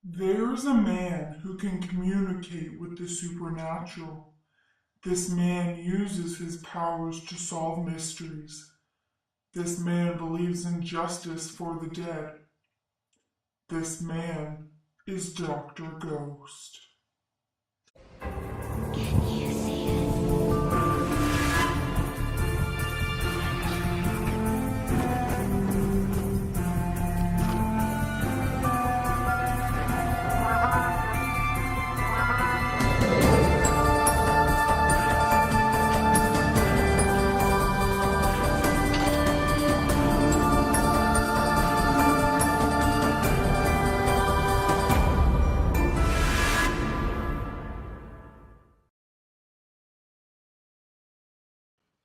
There is a man who can communicate with the supernatural. This man uses his powers to solve mysteries. This man believes in justice for the dead. This man is Dr. Ghost.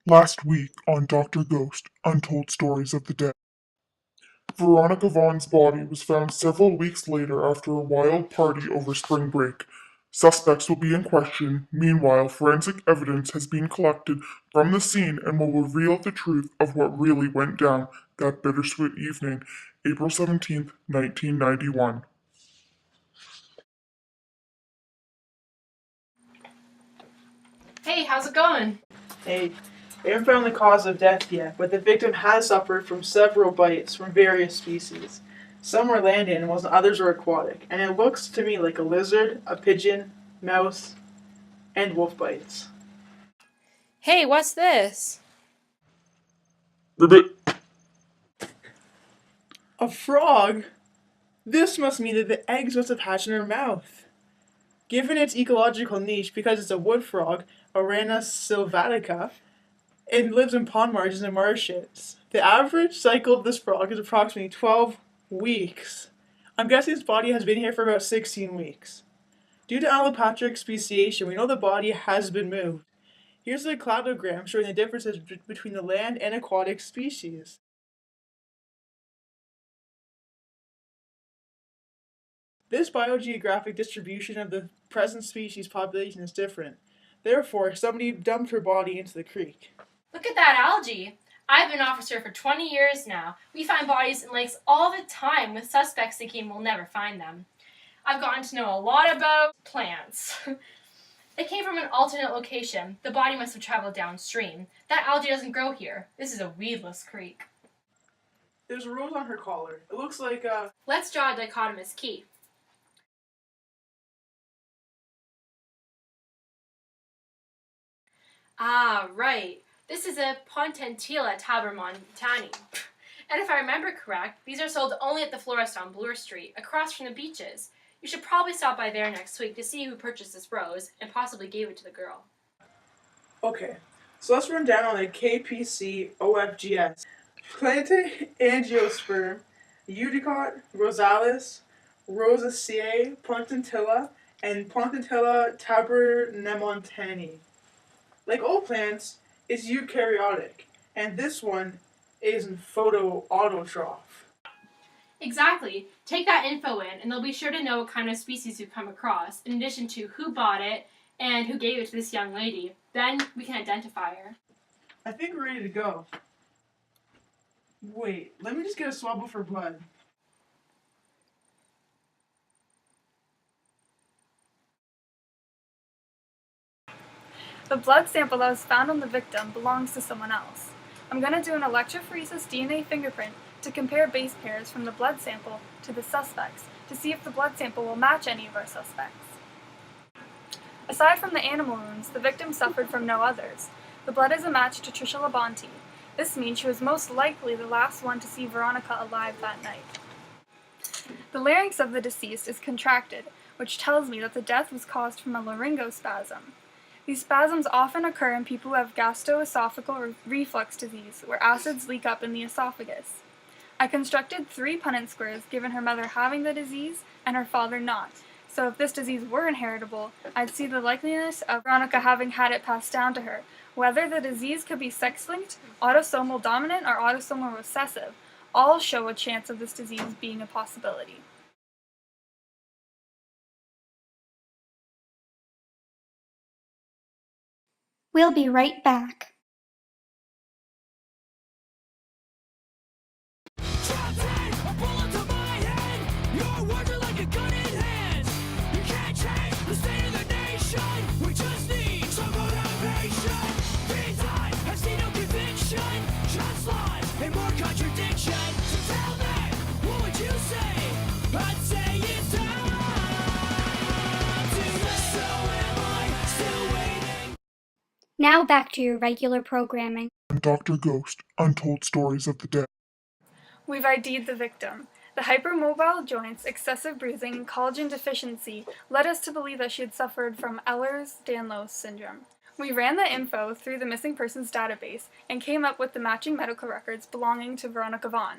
Last week on Dr. Ghost, Untold Stories of the Dead. Veronica Vaughn's body was found several weeks later after a wild party over spring break. Suspects will be in question. Meanwhile, forensic evidence has been collected from the scene and will reveal the truth of what really went down that bittersweet evening, April 17th, 1991. Hey, how's it going? Hey, we haven't found the cause of death yet, but the victim has suffered from several bites from various species. Some were land animals and others were aquatic, and it looks to me like a lizard, a pigeon, mouse, and wolf bites. Hey, what's this? A frog? This must mean that the eggs must have hatched in her mouth. Given its ecological niche, because it's a wood frog, Arana sylvatica, it lives in pond margins and marshes. The average cycle of this frog is approximately 12 weeks. I'm guessing its body has been here for about 16 weeks. Due to allopatric speciation, we know the body has been moved. Here's a cladogram showing the differences between the land and aquatic species. This biogeographic distribution of the present species population is different. Therefore, somebody dumped her body into the creek. Look at that algae. I've been an officer for 20 years now. We find bodies in lakes all the time with suspects thinking we'll never find them. I've gotten to know a lot about plants. They came from an alternate location. The body must have traveled downstream. That algae doesn't grow here. This is a weedless creek. There's a rose on her collar. It looks like Let's draw a dichotomous key. Ah, right. This is a Pontentilla tabermontani. And if I remember correct, these are sold only at the florist on Bloor Street, across from the beaches. You should probably stop by there next week to see who purchased this rose and possibly gave it to the girl. Okay, so let's run down on the KPC OFGS. Plantae angiosperm, Eudicot, Rosalis, Rosaceae, Pontentilla, and Pontentilla tabernamontani. Like all plants, it's eukaryotic, and this one is in photoautotroph. Exactly. Take that info in, and they'll be sure to know what kind of species you've come across, in addition to who bought it and who gave it to this young lady. Then we can identify her. I think we're ready to go. Wait, let me just get a swab of her blood. The blood sample that was found on the victim belongs to someone else. I'm going to do an electrophoresis DNA fingerprint to compare base pairs from the blood sample to the suspects to see if the blood sample will match any of our suspects. Aside from the animal wounds, the victim suffered from no others. The blood is a match to Trisha Labonte. This means she was most likely the last one to see Veronica alive that night. The larynx of the deceased is contracted, which tells me that the death was caused from a laryngospasm. These spasms often occur in people who have gastroesophageal reflux disease, where acids leak up in the esophagus. I constructed 3 Punnett squares given her mother having the disease and her father not. So if this disease were inheritable, I'd see the likeliness of Veronica having had it passed down to her. Whether the disease could be sex-linked, autosomal dominant, or autosomal recessive, all show a chance of this disease being a possibility. We'll be right back. A bullet to my head. You're working like like a gun in hand. You can't change the state of the nation. We just need some motivation. These times have seen no conviction, just lies and more contradiction. So tell me, what would you say? I'd say it's time to live. So am I still waiting? Now back to your regular programming. On Dr. Ghost, Untold Stories of the Dead. We've ID'd the victim. The hypermobile joints, excessive bruising, and collagen deficiency led us to believe that she had suffered from Ehlers-Danlos syndrome. We ran the info through the missing persons database and came up with the matching medical records belonging to Veronica Vaughn.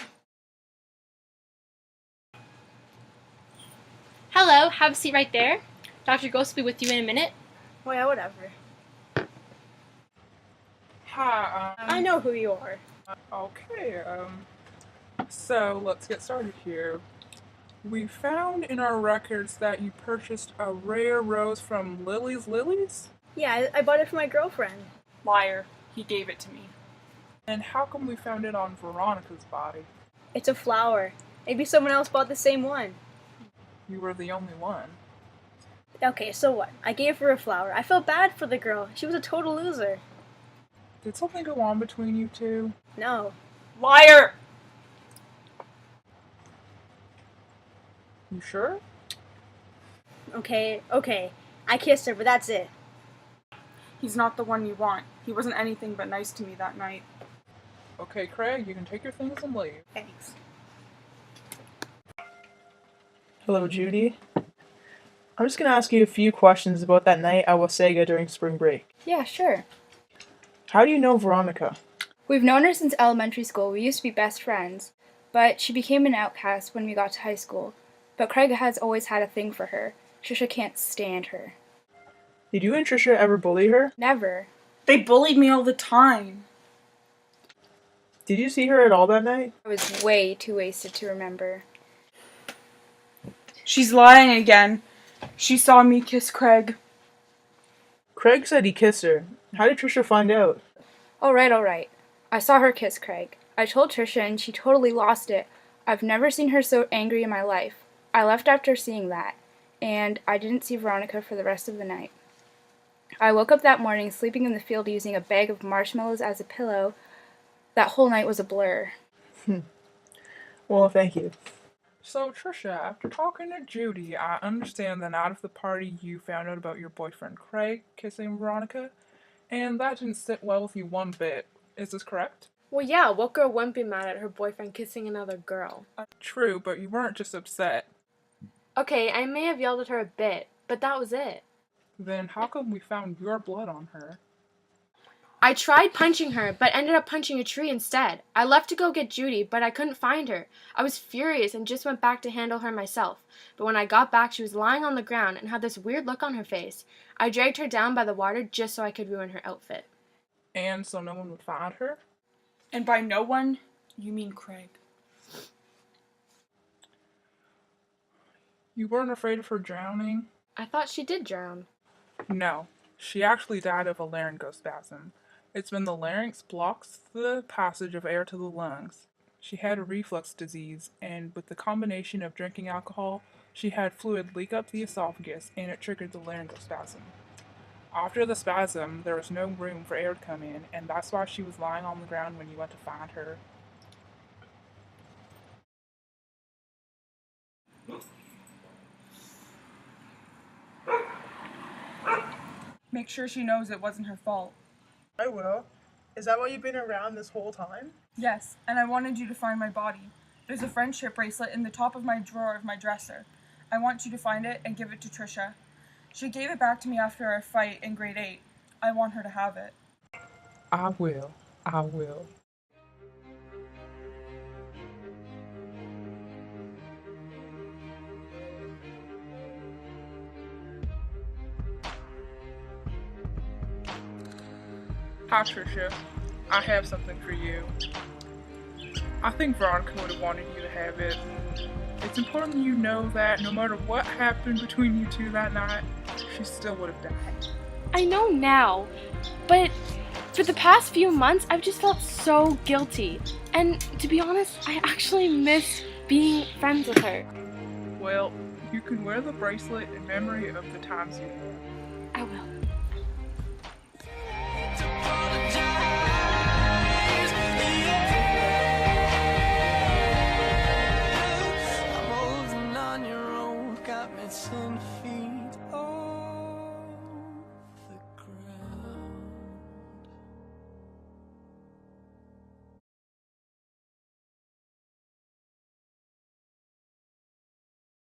Hello, have a seat right there. Dr. Ghost will be with you in a minute. Well, yeah, whatever. Hi, I know who you are. okay, so let's get started here. We found in our records that you purchased a rare rose from Lily's Lilies? Yeah, I bought it for my girlfriend. Liar. He gave it to me. And how come we found it on Veronica's body? It's a flower. Maybe someone else bought the same one. You were the only one. Okay, so what? I gave her a flower. I felt bad for the girl. She was a total loser. Did something go on between you two? No. Liar! You sure? Okay. I kissed her, but that's it. He's not the one you want. He wasn't anything but nice to me that night. Okay, Craig, you can take your things and leave. Thanks. Hello, Judy. I'm just gonna ask you a few questions about that night at Wasega during spring break. Yeah, sure. How do you know Veronica? We've known her since elementary school. We used to be best friends, but she became an outcast when we got to high school. But Craig has always had a thing for her. Trisha can't stand her. Did you and Trisha ever bully her? Never. They bullied me all the time. Did you see her at all that night? I was way too wasted to remember. She's lying again. She saw me kiss Craig. Craig said he kissed her. How did Trisha find out? All right. I saw her kiss Craig. I told Trisha and she totally lost it. I've never seen her so angry in my life. I left after seeing that, and I didn't see Veronica for the rest of the night. I woke up that morning sleeping in the field using a bag of marshmallows as a pillow. That whole night was a blur. Well, thank you. So, Trisha, after talking to Judy, I understand that out of the party you found out about your boyfriend Craig kissing Veronica, and that didn't sit well with you one bit. Is this correct? Well, yeah, what girl wouldn't be mad at her boyfriend kissing another girl? True, but you weren't just upset. Okay, I may have yelled at her a bit, but that was it. Then how come we found your blood on her? I tried punching her, but ended up punching a tree instead. I left to go get Judy, but I couldn't find her. I was furious and just went back to handle her myself. But when I got back, she was lying on the ground and had this weird look on her face. I dragged her down by the water just so I could ruin her outfit. And so no one would find her? And by no one, you mean Craig. You weren't afraid of her drowning? I thought she did drown. No. She actually died of a laryngospasm. It's when the larynx blocks the passage of air to the lungs. She had a reflux disease, and with the combination of drinking alcohol, she had fluid leak up the esophagus, and it triggered the laryngospasm. After the spasm, there was no room for air to come in, and that's why she was lying on the ground when you went to find her. Make sure she knows it wasn't her fault. I will. Is that why you've been around this whole time? Yes, and I wanted you to find my body. There's a friendship bracelet in the top of my drawer of my dresser. I want you to find it and give it to Trisha. She gave it back to me after our fight in grade 8. I want her to have it. I will. Hi, Trisha. I have something for you. I think Veronica would have wanted you to have it. It's important you know that no matter what happened between you two that night, she still would have died. I know now, but for the past few months, I've just felt so guilty. And to be honest, I actually miss being friends with her. Well, you can wear the bracelet in memory of the times you were. I will. I'm holding on your own, got me 10 feet